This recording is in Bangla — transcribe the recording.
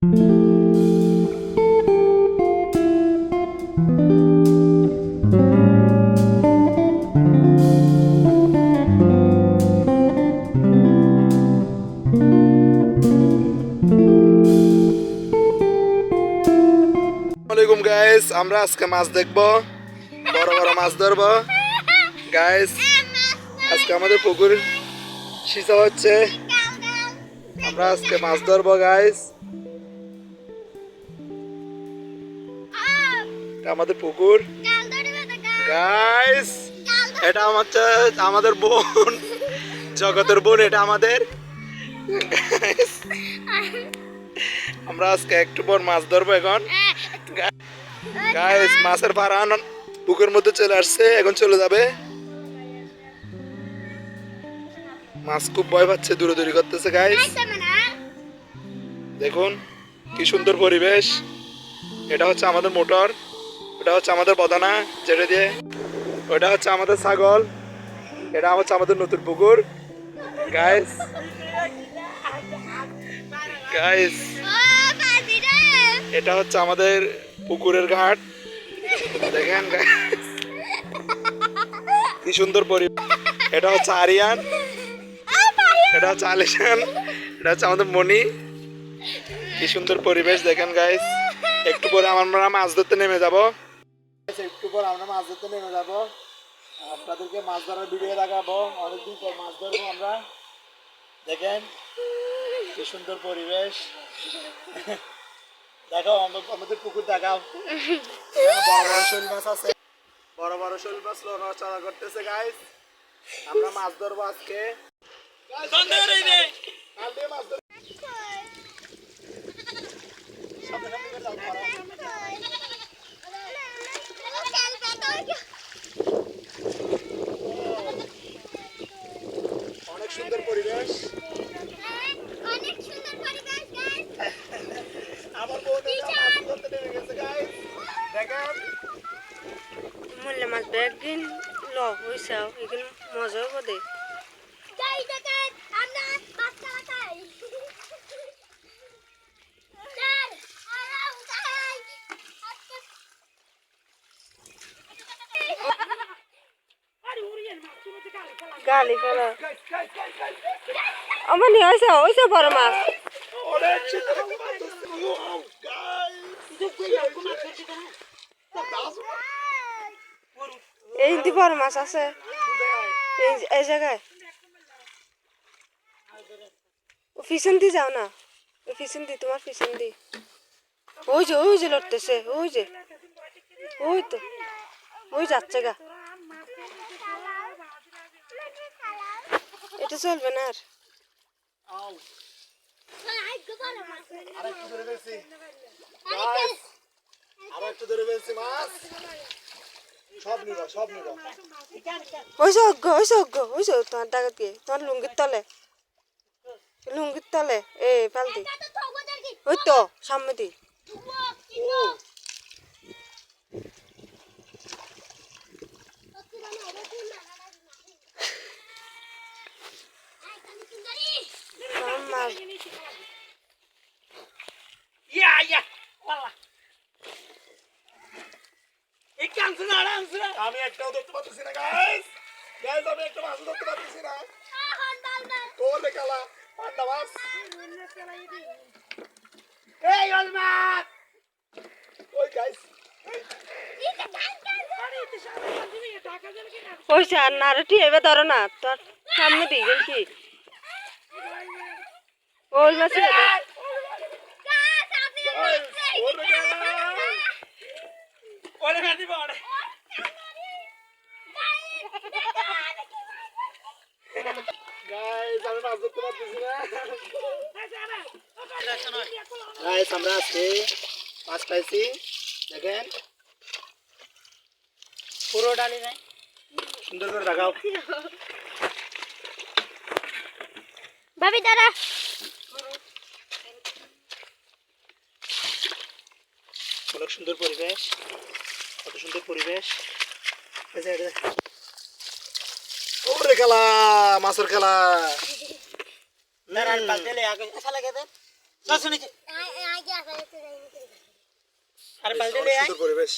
আসসালামু আলাইকুম গাইস, আমরা আজকে মাছ দেখবো, বড় বড় মাছ ধরবো গাইস। আজকে আমাদের পুকুর সিঁচা হচ্ছে, আমরা আজকে মাছ ধরবো গাইস। আমাদের পুকুর গাইস, এটা হচ্ছে আমাদের বোন, জগতের বোন, এটা আমাদের গাইস। আমরা আজকে একটু পর মাছ ধরবো এখন গাইস। মাছের ভাড়া পুকুরের মধ্যে চলে আসছে, এখন চলে যাবে। মাছ খুব ভয় পাচ্ছে, দূরে করতেছে গাইস। দেখুন কি সুন্দর পরিবেশ। এটা হচ্ছে আমাদের মোটর, এটা হচ্ছে আমাদের বদানা যেটা দিয়ে, ওটা হচ্ছে আমাদের ছাগল, এটা হচ্ছে আমাদের নতুন পুকুর গাইস। গাইস এটা হচ্ছে আমাদের পুকুরের ঘাট, দেখেন গাইস কি সুন্দর পরিবেশ। এটা হচ্ছে আরিয়ান, এটা হচ্ছে আলিশান, এটা হচ্ছে আমাদের মনি। কি সুন্দর পরিবেশ দেখেন গাইস। একটু পরে আমরা মাছ ধরতে নেমে যাব, একটু পর আমরা মাছ ধরতে নেমে যাব, আপনাদেরকে মাছ ধরার ভিডিও দেখাবো। অনেকদিন পর মাছ ধরবো আমরা, দেখেন কি সুন্দর পরিবেশ। দেখাও আমাদের পুকুর দেখাও, বড় বড় শোল মাছ আছে, বড় বড় শোল মাছ নড়াচড়া করতেছে গাইস। আমরা মাছ ধরবো আজকে। অনেক সুন্দর পরিবেশ, অনেক সুন্দর পরিবেশ গাইস। আমার বোন মাছ ধরতে নেমে গেছে গাইস, দেখেন মূল্য মাছ একদিন ল হয়েছে, এখানে মজা হবে দে। গালি ফেলা আমার নিয়ে হয়েছে হয়েছে বড় মাছ। এই দি বড় মাছ আছে এই জায়গায়। পিছন দিয়ে যাও না, পিছন দিয়ে, তোমার পিছন দিয়ে। ওই যে লড়তেছে, ওই তো ওই যাচ্ছে গা। এটা চলবে না আর। আরেকটু ধরে ফেলছি মাছ, সব নিবা হইছে তোমার ডাকাত গিয়ে তোমার লুঙ্গির তলে এ পাল্টি ওই তো সামনে দি। আমি একটাও ধরতে পারতেছি না গাইস, আমি একটা মাছ ধরতে পারতেছি না। ওরে কালা পান্ডা মাছ, এই ওল মাছ, ওই গাইস হইছে আর না রে, ঠিক এবার ধরো না, তোর সামনে দিই কি ওই মাছ গাইস, আমি মাছ ধরতে পারতেছি না গাইস। আমরা আজকে মাছ পাইছি, দেখেন পুরো ডালি নাই, সুন্দর করে দেখাও ভাবি দাঁড়া। অনেক সুন্দর পরিবেশ, কত সুন্দর পরিবেশ। ওরে খেলা, মাছের খেলা। আর বালতি লয়ে আয় সুন্দর পরিবেশ।